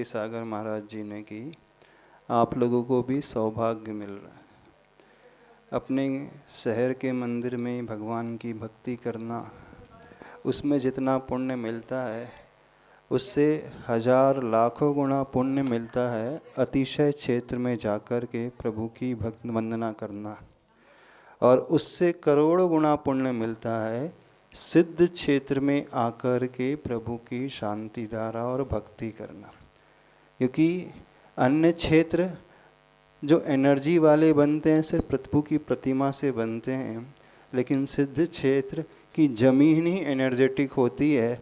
सागर महाराज जी ने की, आप लोगों को भी सौभाग्य मिल रहा है। अपने शहर के मंदिर में भगवान की भक्ति करना, उसमें जितना पुण्य मिलता है उससे हजार लाखों गुना पुण्य मिलता है अतिशय क्षेत्र में जाकर के प्रभु की भक्त वंदना करना, और उससे करोड़ों गुना पुण्य मिलता है सिद्ध क्षेत्र में आकर के प्रभु की शांति धारा और भक्ति करना। क्योंकि अन्य क्षेत्र जो एनर्जी वाले बनते हैं सिर्फ प्रभु की प्रतिमा से बनते हैं, लेकिन सिद्ध क्षेत्र की जमीन ही एनर्जेटिक होती है।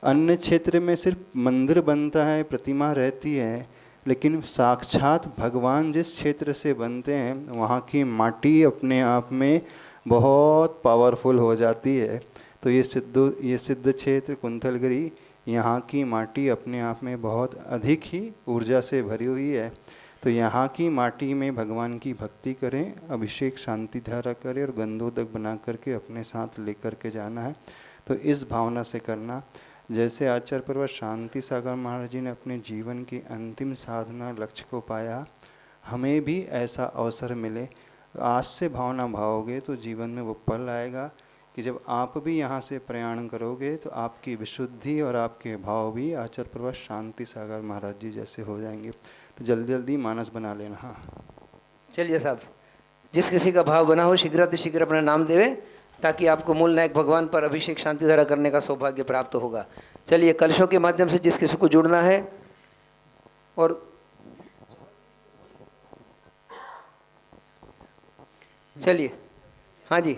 अन्य क्षेत्र में सिर्फ मंदिर बनता है, प्रतिमा रहती है, लेकिन साक्षात भगवान जिस क्षेत्र से बनते हैं वहाँ की माटी अपने आप में बहुत पावरफुल हो जाती है। तो ये सिद्ध क्षेत्र कुंथलगिरी, यहाँ की माटी अपने आप में बहुत अधिक ही ऊर्जा से भरी हुई है। तो यहाँ की माटी में भगवान की भक्ति करें, अभिषेक शांति धारा करें और गंधोदक बना करके अपने साथ लेकर के जाना है। तो इस भावना से करना। जैसे आचार्य प्रवर शांति सागर महाराज जी ने अपने जीवन की अंतिम साधना लक्ष्य को पाया, हमें भी ऐसा अवसर मिले। आज से भावना भाओगे तो जीवन में वो पल आएगा कि जब आप भी यहाँ से प्रयाण करोगे तो आपकी विशुद्धि और आपके भाव भी आचार्य प्रवर शांति सागर महाराज जी जैसे हो जाएंगे। तो जल्दी जल्दी मानस बना लेना। हाँ चलिए साहब, जिस किसी का भाव बना हो शीघ्र अपना नाम देवे, ताकि आपको मूल नायक भगवान पर अभिषेक शांति धारा करने का सौभाग्य प्राप्त होगा। चलिए, कलशों के माध्यम से जिस किसी को जुड़ना है, और चलिए हाँ जी,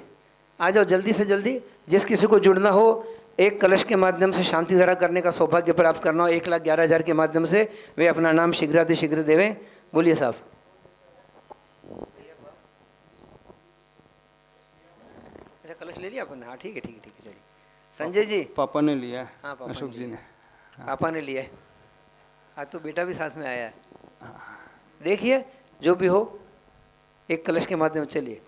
आ जाओ जल्दी से जल्दी। जिस किसी को जुड़ना हो, एक कलश के माध्यम से शांति धारा करने का सौभाग्य प्राप्त करना हो 1,11,000 के माध्यम से, वे अपना नाम शीघ्र देवें। बोलिए साहब। अच्छा, कलश ले लिया अपन? हाँ ठीक है चलिए। संजय जी, पापा ने लिया। हाँ पापा अशोक जी ने। पापा ने लिया है। आज तो बेटा भी साथ में आया है। देखिए, जो भी हो, एक कलश के माध्यम। चलिए,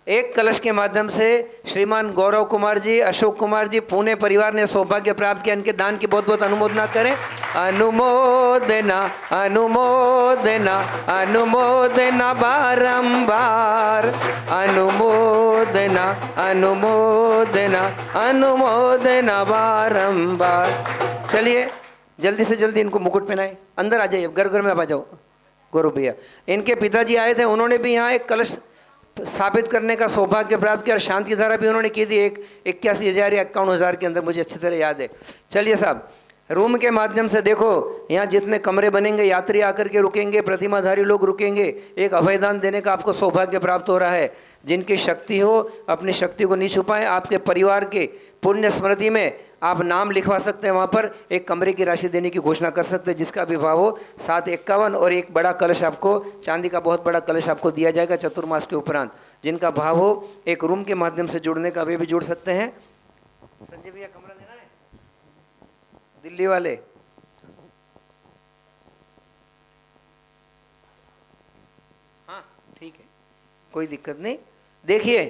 एक कलश के माध्यम से श्रीमान गौरव कुमार जी, अशोक कुमार जी, पुणे परिवार ने सौभाग्य प्राप्त किया। इनके दान की बहुत बहुत अनुमोदना करें। अनुमोदना अनुमोदना अनुमोदना बारंबार, अनुमोदना अनुमोदना अनुमोदना बारंबार। चलिए, जल्दी से जल्दी इनको मुकुट पहनाए। अंदर आ जाइए, घर में आ जाओ। गौरव भैया, इनके पिताजी आए थे, उन्होंने भी यहाँ एक कलश स्थापित करने का सौभाग्य प्राप्त किया, और शांति धारा भी उन्होंने की थी 81,000 या 51,000 के अंदर, मुझे अच्छी तरह याद है। चलिए साहब, रूम के माध्यम से देखो, यहाँ जितने कमरे बनेंगे, यात्री आकर के रुकेंगे, प्रतिमाधारी लोग रुकेंगे, एक अभयदान देने का आपको सौभाग्य प्राप्त हो रहा है। जिनकी शक्ति हो, अपनी शक्ति को नहीं छुपाएं। आपके परिवार के पुण्य स्मृति में आप नाम लिखवा सकते हैं, वहाँ पर एक कमरे की राशि देने की घोषणा कर सकते हैं, जिसका भी भाव हो 751, और एक बड़ा कलश आपको, चांदी का बहुत बड़ा कलश आपको दिया जाएगा चतुर्मास के उपरांत। जिनका भाव हो एक रूम के माध्यम से जुड़ने का, वे भी जुड़ सकते हैं। संजय भैया, कमरा देना है? दिल्ली वाले, हाँ ठीक है, कोई दिक्कत नहीं। देखिए,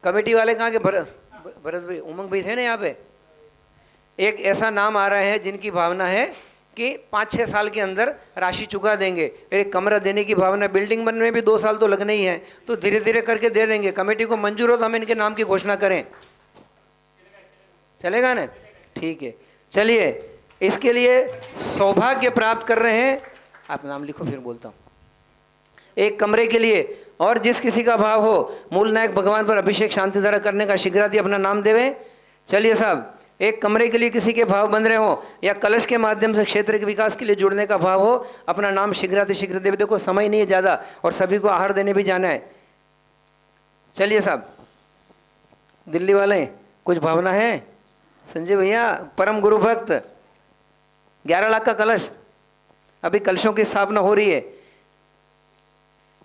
कमेटी वाले कहाँ के? भरत भाई, उमंग भाई थे ना यहाँ पे। एक ऐसा नाम आ रहा है जिनकी भावना है कि 5-6 साल के अंदर राशि चुका देंगे। एक कमरा देने की भावना, बिल्डिंग बनने में भी 2 साल तो लगने ही हैं, तो धीरे धीरे करके दे देंगे। कमेटी को मंजूर हो तो हम इनके नाम की घोषणा करें? चलेगा ना? ठीक है। चलिए, इसके लिए सौभाग्य प्राप्त कर रहे हैं, आप नाम लिखो फिर बोलता हूँ। एक कमरे के लिए, और जिस किसी का भाव हो मूल नायक भगवान पर अभिषेक शांति धारा करने का, शीघ्र अपना नाम देवें। चलिए साहब, एक कमरे के लिए किसी के भाव बन रहे हो, या कलश के माध्यम से क्षेत्र के विकास के लिए जुड़ने का भाव हो, अपना नाम शीघ्र देवे। देखो, समय नहीं है ज़्यादा, और सभी को आहार देने भी जाना है। चलिए साहब, दिल्ली वाले कुछ भावना है? संजय भैया, परम गुरु भक्त, 11 लाख का कलश, अभी कलशों की स्थापना हो रही है।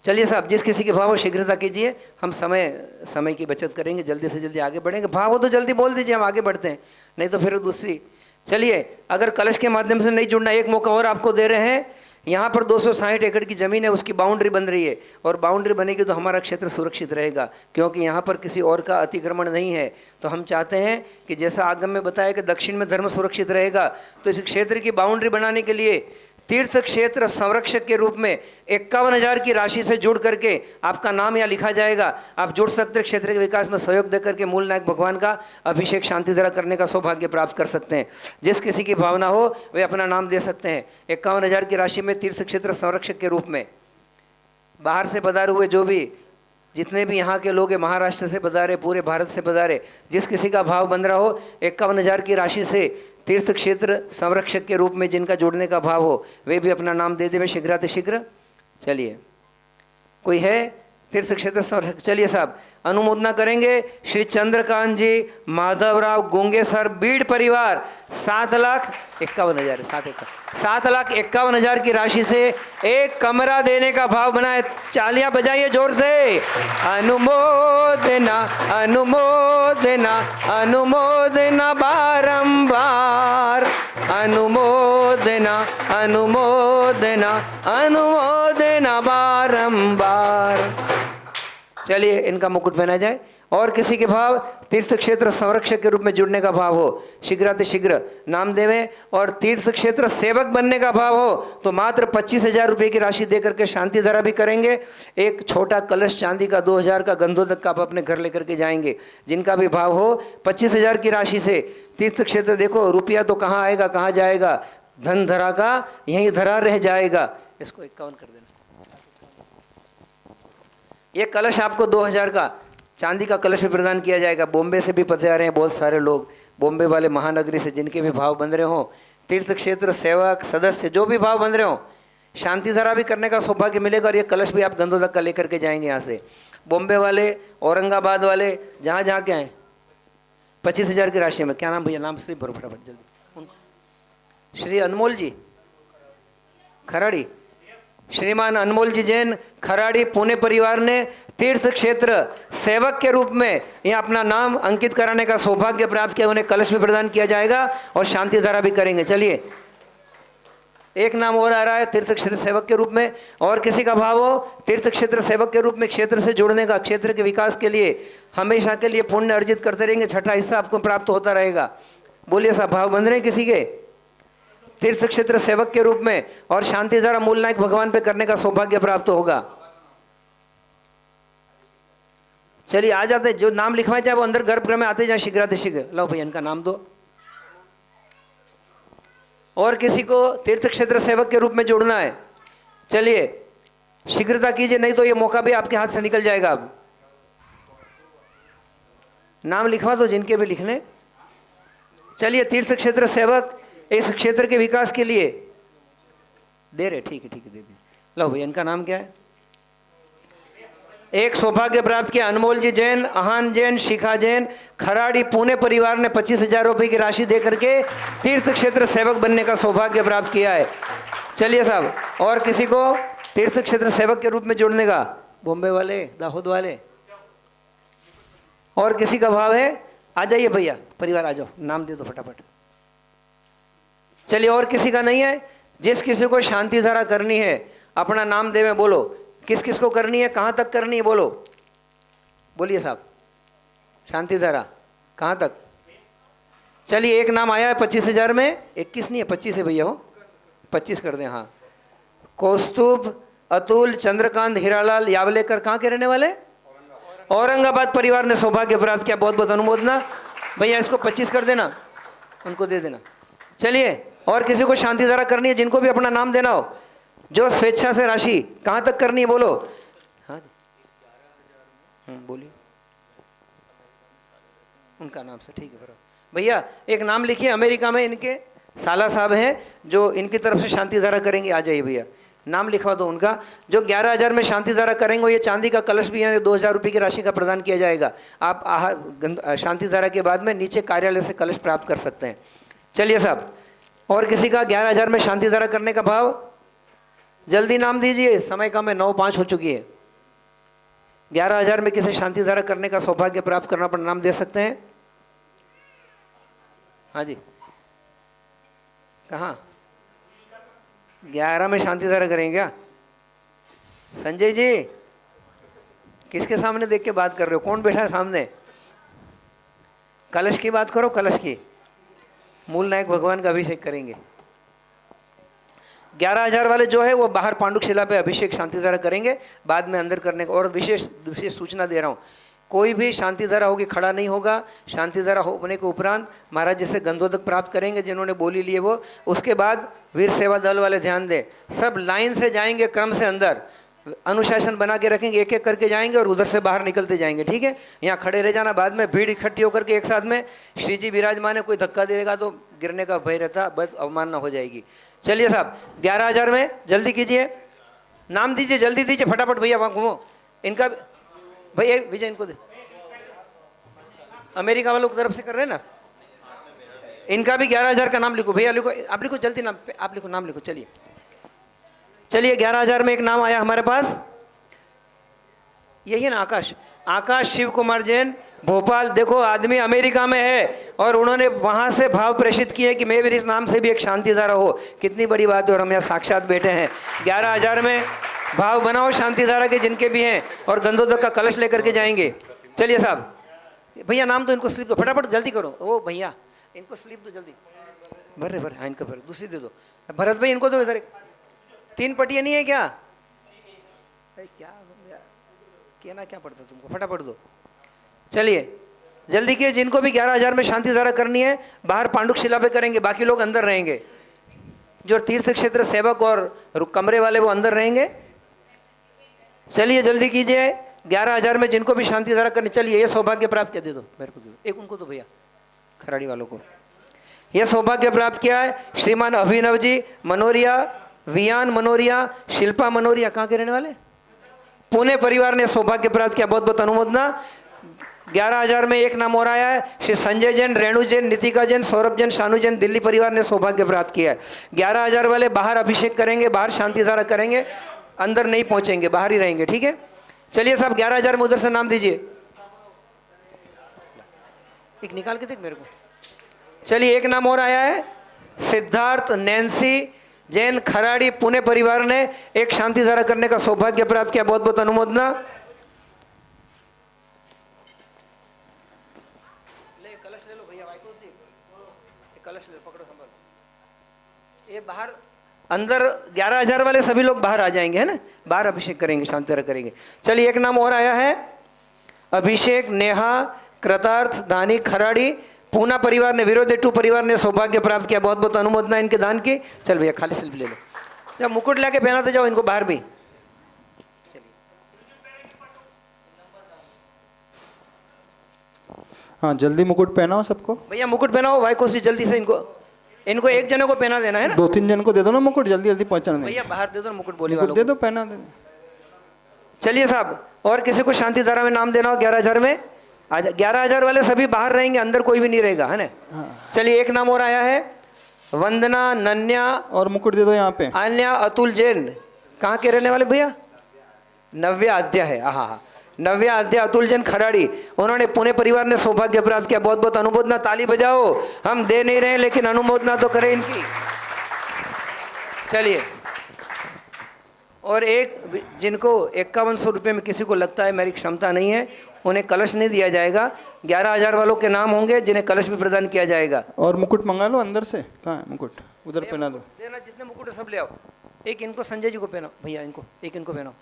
चलिए साहब, जिस किसी के भाव हो शीघ्रता कीजिए, हम समय की बचत करेंगे, जल्दी से जल्दी आगे बढ़ेंगे। भाव हो तो जल्दी बोल दीजिए, हम आगे बढ़ते हैं, नहीं तो फिर दूसरी। चलिए, अगर कलश के माध्यम से नहीं जुड़ना, एक मौका और आपको दे रहे हैं। यहाँ पर 260 एकड़ की ज़मीन है, उसकी बाउंड्री बन रही है, और बाउंड्री बनेगी तो हमारा क्षेत्र सुरक्षित रहेगा, क्योंकि यहाँ पर किसी और का अतिक्रमण नहीं है। तो हम चाहते हैं कि जैसा आगम में बताया कि दक्षिण में धर्म सुरक्षित रहेगा, तो इस क्षेत्र की बाउंड्री बनाने के लिए तीर्थ क्षेत्र संरक्षक के रूप में 51,000 की राशि से जुड़ करके आपका नाम यहाँ लिखा जाएगा। आप जुड़ सकते हैं, क्षेत्र के विकास में सहयोग दे करके मूल नायक भगवान का अभिषेक शांति धारा करने का सौभाग्य प्राप्त कर सकते हैं। जिस किसी की भावना हो वे अपना नाम दे सकते हैं। 51,000 की राशि में तीर्थ क्षेत्र संरक्षक के रूप में बाहर से पधारे हुए जो भी जितने भी यहाँ के लोग हैं, महाराष्ट्र से पधारे, पूरे भारत से पधारे, जिस किसी का भाव बन रहा हो 51,000 की राशि से तीर्थ क्षेत्र संरक्षक के रूप में जिनका जोड़ने का भाव हो वे भी अपना नाम दे देवे शीघ्रातिशीघ्र। चलिए, कोई है तीर्थ क्षेत्र संरक्षक? चलिए साहब, अनुमोदना करेंगे। श्री चंद्रकांत जी, माधवराव गोंगे सर, बीड़ परिवार 7,51,000 7,51,000 की राशि से एक कमरा देने का भाव बनाए। चालियां बजाइए जोर से। अनुमोदना अनुमोदना अनुमोदना बारंबार, अनुमोदना अनुमोदना अनुमोदना बारंबार। चलिए, इनका मुकुट पहना जाए। और किसी के भाव तीर्थ क्षेत्र संरक्षक के रूप में जुड़ने का भाव हो शीघ्रातिशीघ्र नाम देवें। और तीर्थ क्षेत्र सेवक बनने का भाव हो तो मात्र 25,000 रुपये की राशि देकर के शांति धारा भी करेंगे। एक छोटा कलश चांदी का 2,000 का गंधोदक का आप अपने घर लेकर के जाएंगे। जिनका भी भाव हो 25,000 की राशि से तीर्थ क्षेत्र, देखो रुपया तो कहाँ आएगा कहाँ जाएगा, धन धरा का यहीं धरा रह जाएगा। इसको 51 कर देना। ये कलश आपको 2,000 का चांदी का कलश भी प्रदान किया जाएगा। बॉम्बे से भी पधारे हैं बहुत सारे लोग, बॉम्बे वाले महानगरी से, जिनके भी भाव बन रहे हों, तीर्थ क्षेत्र सेवक सदस्य जो भी भाव बन रहे हों, शांति धारा भी करने का सौभाग्य मिलेगा। और ये कलश भी आप गंधोदक का लेकर के जाएंगे यहाँ से। बॉम्बे वाले, औरंगाबाद वाले, जहाँ जहाँ के हैं 25,000 की राशि में। क्या नाम भैया? नाम से भरो फटाफट जल्दी। श्री अनमोल जी खराड़ी, श्रीमान अनमोल जी जैन खराड़ी, पुणे परिवार ने तीर्थ क्षेत्र सेवक के रूप में यहाँ अपना नाम अंकित कराने का सौभाग्य प्राप्त किया। उन्हें कलश भी प्रदान किया जाएगा और शांति धारा भी करेंगे। चलिए, एक नाम और आ रहा है तीर्थ क्षेत्र सेवक के रूप में। और किसी का भाव हो तीर्थ क्षेत्र सेवक के रूप में क्षेत्र से जुड़ने का, क्षेत्र के विकास के लिए हमेशा के लिए पुण्य अर्जित करते रहेंगे, छठा हिस्सा आपको प्राप्त होता रहेगा। बोलिए साहब, भाव बन रहे हैं किसी के तीर्थ क्षेत्र सेवक के रूप में? और शांति धारा मूल नायक भगवान पे करने का सौभाग्य प्राप्त होगा। चलिए, आ जाते, जो नाम लिखवाए जाए वो अंदर गर्भगृह में आते जाए शीघ्रातिशीघ्र। लो भैया, इनका नाम दो। और किसी को तीर्थ क्षेत्र सेवक के रूप में जोड़ना है, चलिए शीघ्रता कीजिए, नहीं तो ये मौका भी आपके हाथ से निकल जाएगा। अब नाम लिखवा दो जिनके भी लिखने। चलिए, तीर्थ क्षेत्र सेवक इस क्षेत्र के विकास के लिए दे रहे। ठीक है दे दीजिए। लो भैया, इनका नाम क्या है? एक सौभाग्य प्राप्त किया। अनमोल जी जैन, अहान जैन, शिखा जैन, खराड़ी, पुणे परिवार ने 25,000 रुपये की राशि दे करके तीर्थ क्षेत्र सेवक बनने का सौभाग्य प्राप्त किया है। चलिए साहब, और किसी को तीर्थ क्षेत्र सेवक के रूप में जोड़ने का? बॉम्बे वाले, दाहोद वाले, और किसी का भाव है? आ जाइए भैया, परिवार आ जाओ, नाम दे दो फटाफट। चलिए, और किसी का नहीं है? जिस किसी को शांति धारा करनी है अपना नाम दे में बोलो। किस किस को करनी है, कहाँ तक करनी है, बोलो। बोलिए साहब, शांति धारा कहाँ तक? चलिए, एक नाम आया है 25,000 में। 21 नहीं है, 25 है भैया, हो 25 कर दें। हाँ, कौस्तुभ, अतुल, चंद्रकांत, हीरालाल यावलेकर, कहाँ के रहने वाले? औरंगाबाद परिवार ने सौभाग्य प्राप्त किया। बहुत बहुत अनुमोदना भैया, इसको 25 कर देना, उनको दे देना। चलिए, और किसी को शांति धारा करनी है, जिनको भी अपना नाम देना हो, जो स्वेच्छा से राशि कहाँ तक करनी है, बोलो। हाँ बोलिए, उनका नाम से। ठीक है बराबर भैया, एक नाम लिखिए। अमेरिका में इनके साला साहब हैं जो इनकी तरफ से शांति धारा करेंगे। आ जाइए भैया, नाम लिखवा दो उनका। जो 11,000 में शांति धारा करेंगे, ये चांदी का कलश भी है, 2,000 रुपये की राशि का प्रदान किया जाएगा। आप शांति धारा के बाद में नीचे कार्यालय से कलश प्राप्त कर सकते हैं। चलिए साहब, और किसी का 11,000 में शांति धारा करने का भाव? जल्दी नाम दीजिए, समय कम है, 9:05 हो चुकी है। 11,000 में किसी शांति धारा करने का सौभाग्य प्राप्त करना, पर नाम दे सकते हैं। हाँ जी, कहाँ? 11 में शांति धारा करेंगे क्या? संजय जी, किसके सामने देख के बात कर रहे हो? कौन बैठा है सामने? कलश की बात करो, कलश की। मूल नायक भगवान का अभिषेक करेंगे। 11,000 वाले जो है वो बाहर पांडुक शिला पे अभिषेक शांति धारा करेंगे, बाद में अंदर करने का। और विशेष विशेष सूचना दे रहा हूँ, कोई भी शांति धारा होगी खड़ा नहीं होगा। शांति धारा होने के उपरांत महाराज जिसे गंधोदक प्राप्त करेंगे, जिन्होंने बोली लिए वो, उसके बाद वीर सेवा दल वाले ध्यान दें, सब लाइन से जाएंगे, क्रम से अंदर अनुशासन बना के रखेंगे, एक एक करके जाएंगे और उधर से बाहर निकलते जाएंगे, ठीक है। यहाँ खड़े रह जाना, बाद में भीड़ इकट्ठी होकर के एक साथ में श्री जी विराजमान है, कोई धक्का देगा तो गिरने का भय रहता, बस अवमानना हो जाएगी। चलिए साहब 11,000 में जल्दी कीजिए, नाम दीजिए, जल्दी दीजिए फटाफट भैया, वहाँ घूमो। इनका भैया विजय इनको दे, अमेरिका वालों की तरफ से कर रहे हैं ना, इनका भी 11,000 का नाम लिखो भैया, लिखो, आप लिखो जल्दी नाम, आप लिखो, नाम लिखो। चलिए चलिए 11,000 में एक नाम आया हमारे पास, यही है ना, आकाश, आकाश शिव कुमार जैन, भोपाल। देखो आदमी अमेरिका में है और उन्होंने वहां से भाव प्रेषित किए कि मैं भी इस नाम से भी एक शांति धारा हो, कितनी बड़ी बात है। और हम यहाँ साक्षात बैठे हैं। 11,000 में भाव बनाओ शांति धारा के जिनके भी हैं, और गंधोदक का कलश लेकर के जाएंगे। चलिए साहब, भैया नाम तो इनको स्लिप दो, फटाफट जल्दी करो। ओ भैया इनको स्लिप दो जल्दी, भर भर, हाँ इनको भर, दूसरी दे दो। भरत भाई इनको दो इधर, 3 पटिया नहीं है क्या? अरे क्या कहना क्या पड़ता तुमको, फटाफट दो। चलिए जल्दी किए, जिनको भी 11,000 में शांति धारा करनी है बाहर पांडुक शिला पे करेंगे, बाकी लोग अंदर रहेंगे। जो तीर्थ क्षेत्र सेवक और कमरे वाले वो अंदर रहेंगे। चलिए जल्दी कीजिए, 11,000 में जिनको भी शांति धारा करनी। चलिए ये सौभाग्य प्राप्त किया, दे दो मेरे को, दे दो एक उनको तो भैया खराड़ी वालों को। यह सौभाग्य प्राप्त किया है श्रीमान अभिनव जी मनोरिया, वियान मनोरिया, शिल्पा मनोरिया, कहाँ के रहने वाले, पुणे परिवार ने सौभाग्य प्राप्त किया, बहुत बहुत अनुमोदना। 11,000 में एक नाम और आया है, श्री संजय जैन, रेणु जैन, नितिका जैन, सौरभ जैन, शानू जैन, दिल्ली परिवार ने सौभाग्य प्राप्त किया है। 11,000 वाले बाहर अभिषेक करेंगे, बाहर शांति धारा करेंगे, अंदर नहीं पहुंचेंगे, बाहर ही रहेंगे, ठीक है। चलिए साहब 11,000 में उधर से नाम दीजिए, एक निकाल के देख मेरे को। चलिए एक नाम और आया है, सिद्धार्थ नैन्सी जैन खराड़ी, पुणे परिवार ने एक शांति धारा करने का सौभाग्य प्राप्त किया, बहुत बहुत अनुमोदना। ले कलश ले लो भैया, कलश ले पकड़ो, संभालो। ये बाहर अंदर 11,000 वाले सभी लोग बाहर आ जाएंगे, है ना, बाहर अभिषेक करेंगे, शांति धारा करेंगे। चलिए एक नाम और आया है, अभिषेक नेहा कृतार्थ दानी खराड़ी, पूना परिवार ने, विरोधेटू परिवार ने सौभाग्य प्राप्त किया, बहुत बहुत अनुमोदना इनके दान की। चल भैया खाली सिल्प ले लो, जब मुकुट लाके पहनाते जाओ इनको बाहर भी। हाँ जल्दी मुकुट पहनाओ सबको, भैया मुकुट पहनाओ, भाई कोसी जल्दी से इनको एक जने को पहना देना है ना, 2-3 जन को दे दो ना मुकुट, जल्दी जल्दी पहुंचाना। भैया बाहर दे दो ना मुकुट, बोली वालों दे दो, पहना दे। चलिए साहब, और किसी को शांति धारा में नाम देना हो 11,000 में, 11,000 वाले सभी बाहर रहेंगे, अंदर कोई भी नहीं रहेगा, है ना। चलिए एक नाम और आया है, वंदना नन्या, और मुकुट दे दो यहाँ पे, अन्या अतुल जैन, कहाँ के रहने वाले भैया, नव्या अध्याय है, हाँ नव्या अध्याय अतुल जैन खराड़ी, उन्होंने पुणे परिवार ने सौभाग्य प्राप्त किया, बहुत बहुत अनुमोदना। ताली बजाओ, हम दे नहीं रहे लेकिन अनुमोदना तो करें इनकी। चलिए, और एक जिनको 5100 रुपये में किसी को लगता है मेरी क्षमता नहीं है, उन्हें कलश नहीं दिया जाएगा। 11,000 वालों के नाम होंगे जिन्हें कलश भी प्रदान किया जाएगा। और मुकुट मंगा लो अंदर से, कहाँ है मुकुट, उधर पहना दो, देना जितने मुकुट सब ले आओ। एक इनको संजय जी को पहनाओ भैया, इनको एक इनको पहनाओ।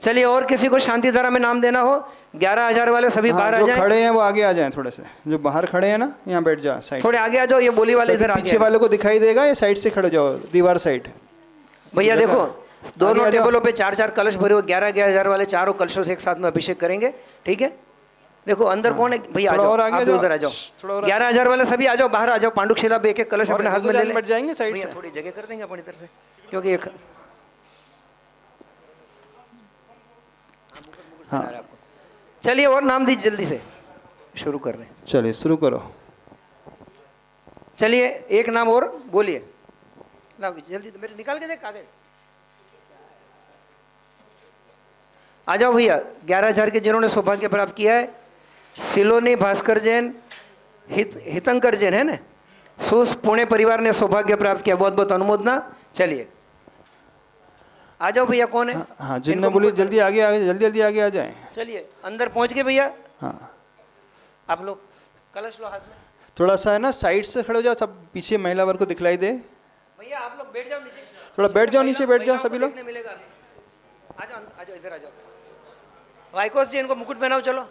चलिए, और किसी को शांति धारा में नाम देना हो 11,000 वाले सभी बाहर आ जाएं। खड़े हैं वो आगे आ जाएं, थोड़े से जो बाहर खड़े हैं ना, यहाँ बैठ जाओ, साइड थोड़े आगे आ जाओ, ये बोली वाले इधर पीछे वाले को दिखाई देगा, ये साइड से खड़े जाओ, दीवार साइड। भैया देखो, दोनों टेबलों पे 4-4 कलश भरे हुए, 11,000 वाले चारों कलशों से एक साथ में अभिषेक करेंगे, ठीक है। देखो अंदर कौन है भैया, आ जाओ, आप उधर आ जाओ। 11,000 वाले सभी आ जाओ, बाहर आ जाओ, पांडुक शिला पे एक कलश अपने हाथ में ले ले, बैठ जाएंगे साइड से, थोड़ी जगह कर देंगे अपनी तरफ से, क्योंकि एक हाँ। चलिए और नाम दीजिए, जल्दी से शुरू कर रहे हैं। चलिए शुरू करो। चलिए एक नाम और बोलिए, जल्दी तो मेरे निकाल के दे कागज। आ जाओ भैया, 11,000 के जिन्होंने सौभाग्य प्राप्त किया है, सिलोनी भास्कर जैन, हितंकर जैन है ना, सूस पुणे परिवार ने सौभाग्य प्राप्त किया, बहुत बहुत अनुमोदना। चलिए आ जाओ भैया, कौन है? हाँ जिनने बोली जल्दी आगे जल्दी जल्दी आगे आ जाए। चलिए अंदर पहुंच गए भैया। हाँ आप लोग कलश लो हाथ में, थोड़ा सा है ना साइड से खड़े हो जाओ, सब पीछे महिला वर्ग को दिखलाई दे। भैया आप लोग बैठ जाओ नीचे। थोड़ा बैठ जाओ, नीचे बैठ जाओ सभी लोग। देखने मिलेगा अभी। आ जाओ इधर आ जाओ। वाइकोस जी इनको मुकुट पहनाओ चलो।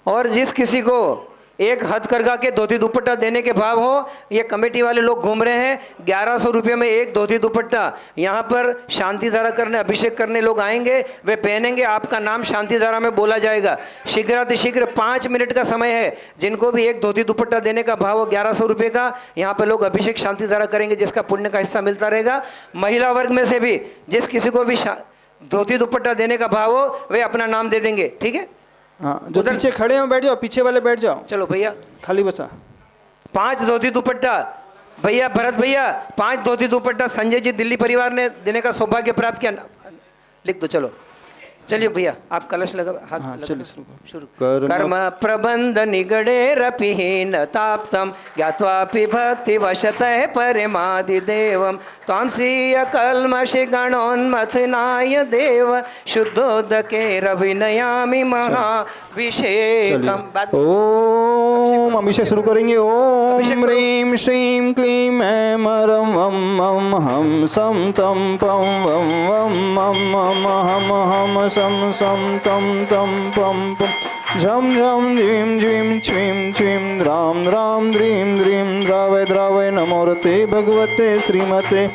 और जिस किसी को एक हथकरघा के धोती दुपट्टा देने के भाव हो, ये कमेटी वाले लोग घूम रहे हैं, 1100 रुपये में एक धोती दुपट्टा। यहाँ पर शांति धारा करने, अभिषेक करने लोग आएंगे, वे पहनेंगे, आपका नाम शांति धारा में बोला जाएगा। शीघ्रातिशीघ्र 5 मिनट का समय है। जिनको भी एक धोती दुपट्टा देने का भाव हो 1100 रुपये का, यहाँ पर लोग अभिषेक शांति धारा करेंगे, जिसका पुण्य का हिस्सा मिलता रहेगा। महिला वर्ग में से भी जिस किसी को भी धोती दुपट्टा देने का भाव हो, वे अपना नाम दे देंगे। ठीक है, हाँ, जो पीछे खड़े हो बैठ जाओ, पीछे वाले बैठ जाओ। चलो भैया, खाली बचा 5 धोती दुपट्टा। भैया भरत भैया, 5 धोती दुपट्टा संजय जी दिल्ली परिवार ने देने का सौभाग्य प्राप्त किया। लिख दो। चलो चलिए भैया, आप कलश लगा, हाथ हाँ, लगा। चलिए शुरू। कर्म प्रबंध निगड़े रपिहीन ताप्तम ज्ञात्वापि भक्ति वशतः परमादि देवम त्वां स्वीय कल्मषि गणोन्मथनाय देव शुद्धोदके रविनयामि महाभिषेकम। ओम अभिषेक शुरू करेंगे। ओम ह्रीं श्रीं क्लीं ऐं मरं वं मं हम सं तं पं वं वं मं मं हम हम सं सं तं तं पं पं झं झं झीं झीं छ्वीं छ्वीं द्रां द्रां द्रीं द्रीं द्रावय द्रावय नमोरते भगवते श्रीमते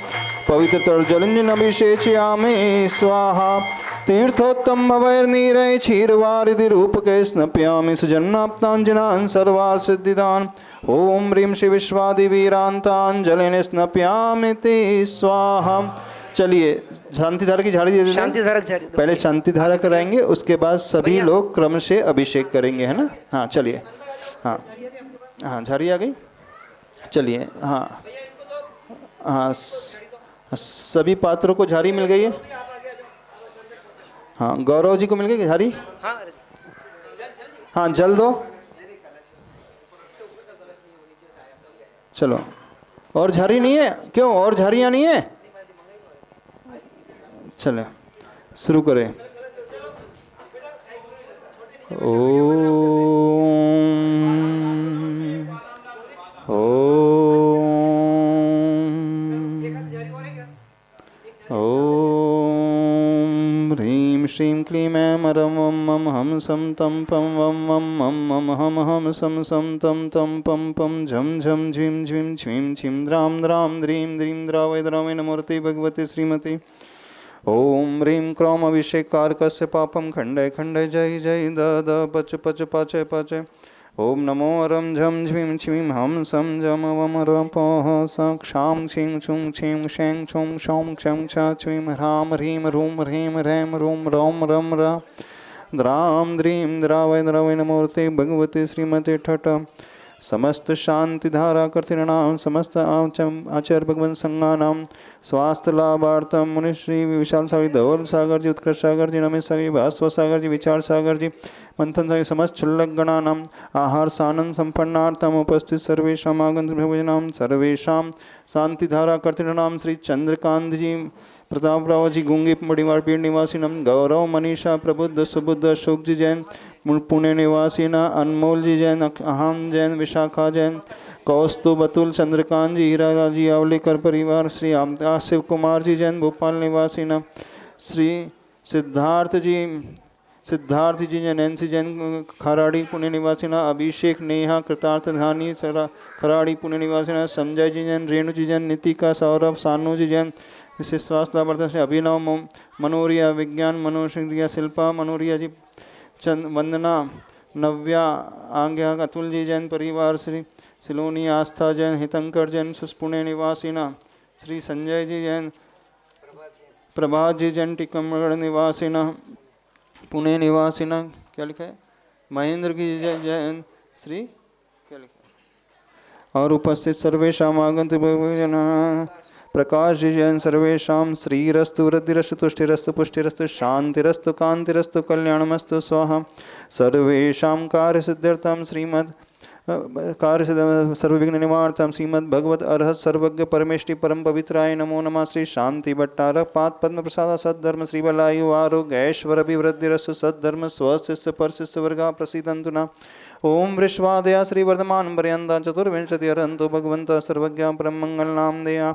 पवित्र तर्जलंजन अभिषेचयामि स्वाहा। तीर्थोत्तम वैर्नीरय क्षीरवारिधि रूपके स्नप्यामि सुजन्नाप्ताञ्जनान् सर्वार्थ सिद्धिदान्। ओम ह्रीं श्री विश्वादिवीरान्ताञ्जलिं स्नप्यामि ते स्वाहा। चलिए शांति धारा की झाड़ी दे देते शांति धारा झाड़ी हैं। पहले शांति धारा कराएंगे, उसके बाद सभी लोग क्रम से अभिषेक करेंगे, है ना। हाँ चलिए, हाँ हाँ झाड़ी आ गई। चलिए, हाँ हाँ सभी पात्रों को झाड़ी मिल गई है। हाँ गौरव जी को मिल गई झाड़ी। हाँ जल दो। चलो, और झाड़ी नहीं है? क्यों और झाड़ियाँ नहीं है? चले शुरू करें। ओम ह्रीं श्रीं क्लीं ऐं मरं वं मं हम सं तं पं वं वं मं मं हम हम सं सं तं तं पं पं झं झं झीं झीं छ्वीं छीं द्रां द्रां द्रीं द्रीं द्रावय द्रावय नमोरते भगवते श्रीमते। ओम ह्रीं क्रोम अभिषेकारकस्य पापं खंडय खंडय जय जय द द पच पच पाचय पाचय। ओम नमो अरं झं झ्वीं छ्वीं हम सं जम वम र पः स क्षां क्षीं छुं छीं शें छुं क्षौं क्षं छ छ्वीं ह्रां ह्रीं ह्रूं ह्रीं ह्रैं ह्रूं रौं रं र द्रां द्रीं द्रावय द्रावय नमोरते भगवते श्रीमते ठठ। समस्त शांति धारा कर्तृणाम समस्त आचार्य भगवंत संज्ञानाम स्वास्थ्य लाभार्थम मुनिश्री विशाल सागर धवल सागर जी उत्कर्ष सागर जी नमेश सागर जी भास्व सागर जी विचार सागर जी मंथन सागर समस्त क्षुल्लक गणानाम आहार सानंद संपन्नार्थम उपस्थित सर्वेषाम आगंतुक भोजनाम सर्वेषाम शांति धारा कर्तृणाम श्री चंद्रकांत जी प्रताप राव जी गुंगी मड़ीवाड़ पीड़ निवासी नम गौरव मनीषा प्रबुद्ध सुबुद्ध अशोक जी जैन पुणे निवासी न अनमोल जी जैन अहम जैन विशाखा जैन कौस्तु बतुल चंद्रकांत जी हीरा जी आवलेकर परिवार श्री शिव कुमार जी जैन भोपाल निवासी न श्री सिद्धार्थ जी जैन नैन्सी जैन खराड़ी पुणे निवासी न अभिषेक नेहा कृतार्थ धानी खराड़ी पुणे निवासी न संजय जी जैन रेणु जी जैन नितिका सौरभ सानू जी जैन विशेष स्वास्थ्य लाभार्थी श्री अभिनव मनोरिया विज्ञान मनोश्रिया शिल्पा मनोरिया जी चंद वंदना नव्या आज्ञा अतुल जी जैन परिवार श्री सिलोनी आस्था जैन हितंकर जैन पुणे निवासीना श्री संजय जी जैन प्रभात जी जैन टिकमगढ़ निवासीना पुणे निवासीना क्या लिखा है महेंद्र की जैन श्री क्या लिखा और उपस्थित सर्वेषाम आगंतुक प्रकाश जी जैन सर्वेषां श्रीरस्तु वृद्धिरस्तु तुष्टिरस्तु पुष्टिरस्तु शांतिरस्तु कांतिरस्तु कल्याणमस्तु स्वाहा सर्वेषां कार्यसिद्ध्यर्थं श्रीमद् कार्य सर्वविघ्न निवारणं श्रीमद् भगवत अरहत सर्वज्ञ परमेष्टि परम पवित्राय नमो नमः। श्री शांति भट्टारक पाद पद्म प्रसाद सद्धर्म श्रीबलायु आरोग्य ऐश्वर अभिवृद्धिरस्तु सद्धर्म स्वशिष्य परशिष्य वर्गा प्रसीदन्तु न। ओम वृषवादया श्रीवर्धमान पर्यन्ता चतुर्विंशति अरहन्तो भगवन्तः सर्वज्ञ परम मंगल नाम दया।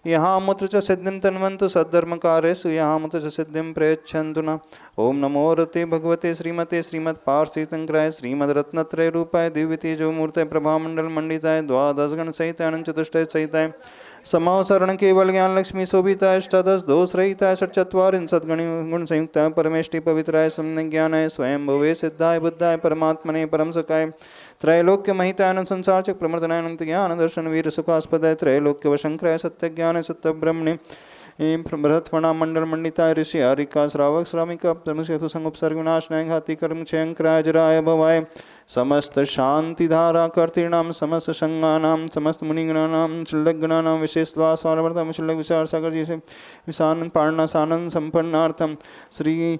यहाँ मुत्र च सिद्धिं तन्वन्तु सद्धर्म कार्येषु यहाँ मुत्र च सिद्धिं प्रयच्छन्तु न। ओम नमो रते भगवते श्रीमते श्रीमद् पार्थिवतंत्राय श्रीमद् रत्नत्रय रूपाय दिव्य तेजो मूर्ते प्रभामंडल मंडिताय द्वादश गण सहिताय अनंत चतुष्टय सहिताय समाव शरण केवल ज्ञान लक्ष्मी शोभिताय अष्टादश दोष रहिताय षट्चत्वारिंशत् गुण संयुक्ताय परमेष्टि पवित्राय सम्यक् ज्ञानाय स्वयं भवे सिद्धाय बुद्धाय परमात्मने परम सकाय त्रैलोक्य महिताय संसार चक प्रमर्दनाय अनंत ज्ञान दर्शन वीर सुखास्पदाय त्रैलोक्य वशंकराय सत्य ज्ञान सत्य ब्रह्मणे बृहत्फणा मंडल मंडिताय ऋषि हरिका श्रावक श्राविका धर्मसेतु संगोपसर्ग विनाशनाय घाति कर्म क्षयंकराय जराय भवाय समस्त शांति धारा कर्तीणाम समस्त संगानाम समस्त मुनिगणानाम शुल्लगणानाम विशेषवासावर्तम शुल्लक विचार सागर जी से विशानंद पारणा सानंद संपन्नार्थम श्री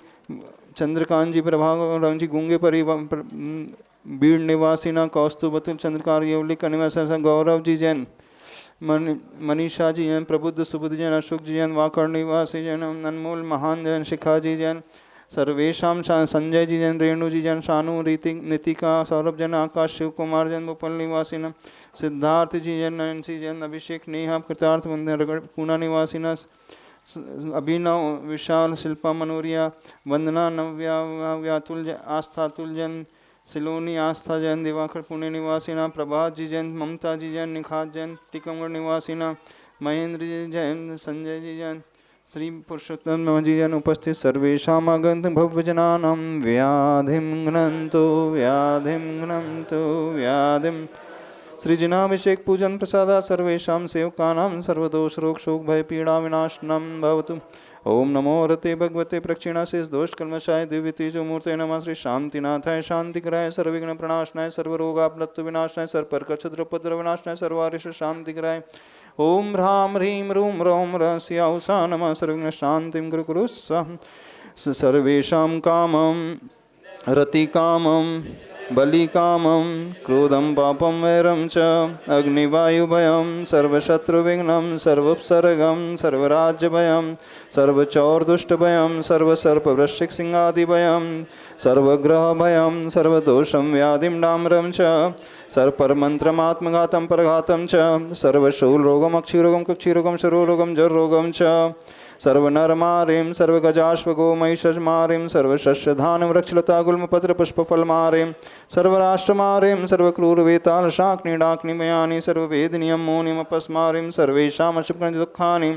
चंद्रकांत जी प्रभाग जी गूंगे परि बीड़ निवासीना कौस्तुभतुल चंद्रकार यवलिक निवास गौरव जी जैन मनीषा जी जैन प्रबुद्ध सुबुद्ध जैन अशोक जी जैन वाकड़ निवासी जैन अनमोल महान जैन शिखा जी जैन सर्वेशा संजय जी जैन रेणु जी जैन शानु ऋतिक नितिका सौरभ जैन आकाश शिव कुमार जैन भोपाल निवासीन सिद्धार्थ जी जैन नयनसी जैन अभिषेक नेहा कृतार्थ पूना निवासीन अभिनव विशाल शिल्पा मनोरिया वंदना नव्या व्यातुल आस्था तुल जैन सिलोनी आस्था जैन दिवाकर पुणे निवासीना प्रभात जी जैन ममता जी जैन निखात जैन टीकमगढ़ निवासीना महेंद्र जी जैन संजय जी जैन श्री पुरुषोत्तम जी जैन उपस्थित सर्वेषाम् आगन्त भव्यजनानां व्याधिं घ्नन्तु व्याधिं श्री जिनाभिषेक पूजन प्रसादात् सर्वेषां सेवकानां सर्वदोष रोग शोक भय पीड़ा विनाशनं भवतु। ओम नमो रते भगवते प्रक्षिणाशेष दोष कल्मषाय दिव्य तेजो मूर्ते नमः। श्री शांतिनाथाय शांतिकराय सर्वविघ्न प्रणाशनाय सर्वरोगापलत्व विनाशनाय सर्वप्रकार क्षुद्रोपद्रव विनाशनाय सर्वारिष शांतिकराय ओम ह्रां ह्रीं रूं रौं रहस्याहुषा नमः। सर्वविघ्न शांतिं गुरुकुरु स्वाहा। सर्वेषां कामं रतिकामं बलिकामं क्रोधं पापं वैरं च अग्निवायुभयं सर्वशत्रुविघ्नं सर्वोपसर्गं सर्वराज्यभयं सर्वचौर्दुष्टभयं सर्वसर्पवृश्चिक सिंहादिभयं सर्वग्रहभयं सर्वदोषं व्याधिं डाम्रं च सर्वपरमन्त्रमात्मघातं परघातं च सर्वशूलरोगम् अक्षिरोगं कक्षिरोगं शरोरोगं जररोगं च सर्वनरमारीं सर्वगजाश्वगो महिषमारीं सर्वशस्यधान वृक्षलता गुल्मपत्र पुष्पफलमारीं सर्वराष्ट्रमारीं सर्वक्रूरवेताल शाक्नीडाक्निमयानि सर्ववेदनीयं मौनिमपस्मारीं सर्वेषाम् अशुभदुःखानि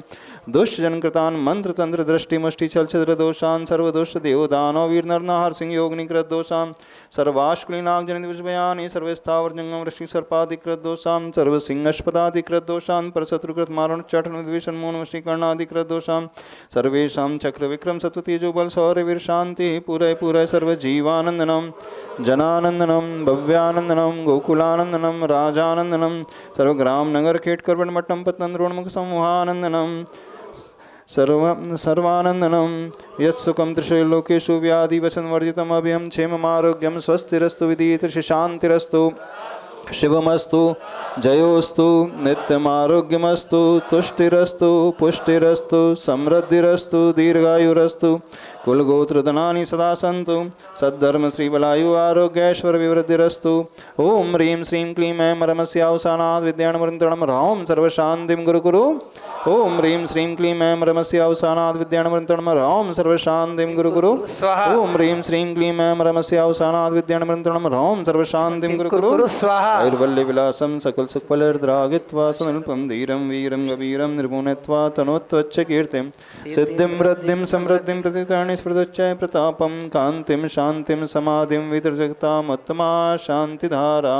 दुष्टजनकृतान् मंत्रतंत्रदृष्टिमुष्टिचलचित्रदोषान् सर्वदोषदेवदानव वीरनरनाहरसिंहयोगनिकृतदोषान् सर्वाश्कुलिनाग्जनिविषभयानि सर्वस्थावरजंगम वृश्चिकसर्पादिकृतदोषान् सर्वसिंहस्पदादिकृतदोषान् परशत्रुकृतमारणोच्चाटनद्विषन्मूनवशीकरणादिकृतदोषान् सर्वेषां चक्रविक्रम सत्वतेजो बल शौर्यवीर शांति पूरय पूरय सर्वजीवानंदनम जनानंदनम भव्यानंदनम गोकुलानंदनम राजानंदनम सर्वग्राम नगर खेटकरवटमट्टम पतनद्रोणमुख समूहानंदनम सर्वानंदनम यत्सुखं त्रिशैलोकेषु व्याधिवसनवर्जितम् अभयं क्षेममारोग्यं स्वस्तिरस्तु विदित शांतिरस्तु शिवमस्तु जयोस्तु नित्यमारोग्यमस्तु तुष्टिरस्तु पुष्टिरस्तु समृद्धिरस्तु दीर्घायुरस्तु कुलगोत्रधनानि सदा सन्तु सद्धर्म श्रीबलायु आरोग्यैश्वर्य विवृद्धिरस्तु। ओम ह्रीं श्रीं क्लीं ऐं रमस्यावसानात् विद्याणमृन्तणं ह्रौं सर्वशान्तिं गुरुकुरु। ओम ह्रीं श्रीं क्लीं ऐं रमस्यावसानात् विद्याणमृन्तणं ह्रौं सर्वशान्तिं गुरुकुरु। ओम ह्रीं श्रीं क्लीं ऐं रमस्यावसानात् विद्याणमृन्तणं ह्रौं सर्वशान्तिं गुरुकुरु। ऐर्वल्य विलासं सकल सुखफलैर्द्रागित्वा सुनल्पं धीरं वीरं गभीरं निर्गुणत्वा तनोत्वच्च कीर्तिं सिद्धिं वृद्धिं समृद्धिं प्रतितानि स्मृतच्चय प्रतापं कान्तिं शान्तिं समाधिं विदर्जगतामुत्तमा शान्तिधारा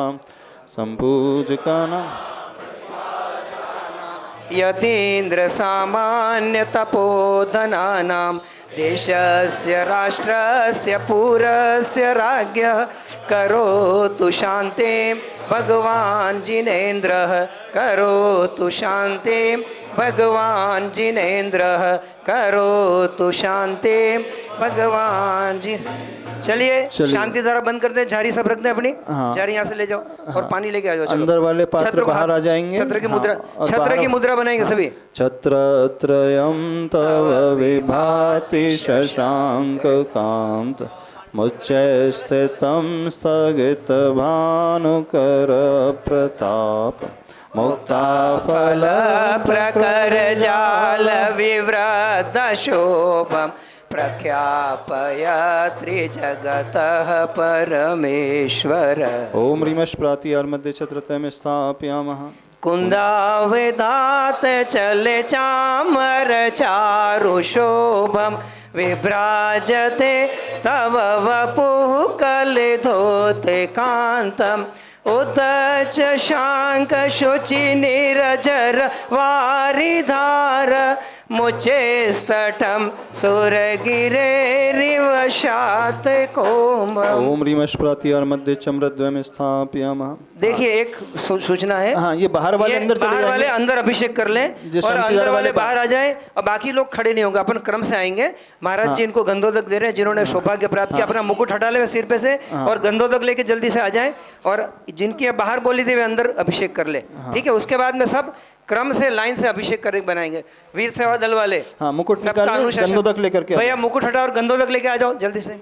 सम्पूजकानां यतीन्द्र सामान्य तपोधनानां देशस्य राष्ट्रस्य पुरस्य राज्ञः करोतु शान्तिं भगवान् जिनेन्द्रः करोतु शान्तिं भगवान् जिनेन्द्रः करोतु शान्तिं भगवान् चलिए शांति धारा बंद करते हैं, झारी सब रखते हैं अपनी। हाँ। झारी यहाँ से ले जाओ और पानी लेके आ जाओ। चलो। अंदर वाले पात्र छत्र बाहर आ जाएंगे। छत्र की मुद्रा, और छत्र बाहर- की मुद्रा बनाएंगे सभी। छत्रत्रयं तव विभाति शशांक कांत मुच्चै स्थितं स्थगित भानुकर प्रताप मुक्ता फल प्रकर जाल विव्रत शोभम प्रख्यापय त्रिजगतः परमेश्वर। ओम ह्रीमश प्रातिहार मध्ये छत्रत्रयं स्थापयामः। कुन्दावेदात चले चामर चारु शोभम विभ्राजते तव वपुः कलिधोते कांतम उदच शांक शुचि निरजर वारिधार मुचे स्तटम सुरगिरेरिवशात कोम। ओम ह्रीमश प्रातिहार मध्ये चम्रद्वयं स्थापयामः। देखिए एक सूचना है। हाँ, ये बाहर वाले अंदर चले बाहर वाले जाएंगे। अंदर अभिषेक कर लें जो और शांति अंदर धारा वाले वाले बाहर आ जाएं और बाकी लोग खड़े नहीं होंगे, अपन क्रम से आएंगे। महाराज जी इनको गंधोदक दे रहे हैं, जिन्होंने सौभाग्य प्राप्त किया। अपना मुकुट हटा ले सिर पे से और गंधोदक लेके जल्दी से आ जाएं और जिनकी बाहर बोली थी वे अंदर अभिषेक कर ले। ठीक है, उसके बाद में सब क्रम से लाइन से अभिषेक कर बनाएंगे। वीर सेवा दल वाले हाँ, मुकुट सबका निकाल अनुशासन। गंधोदक लेकर के भैया मुकुट हटा और गंधोदक लेके आ जाओ जल्दी से।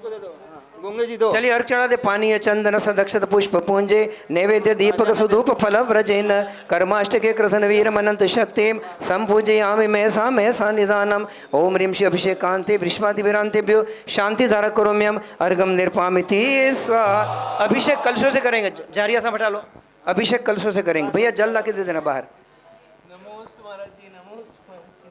गंगे जी दो। चलिए अर्घ चढ़ा दे। पानी चंदन सदक्षत पुष्प पूंजे नैवेद्य दीपक सुधूप फल व्रजेन कर्माष्टके कृष्ण वीर मनंत शक्तिम संपूजयामि महसा निदानम। ओम ह्रीं श्री अभिषेकांते भ्रीष्मादिविरांतेभ्यो शांति धारा करोम्यम अर्घम निर्पामिति स्वाहा। अभिषेक कलशों से करेंगे। झारिया सा हटा लो। अभिषेक कलशों से करेंगे। भैया जल ला के दे देना बाहर। नमोस्तु महाराज जी।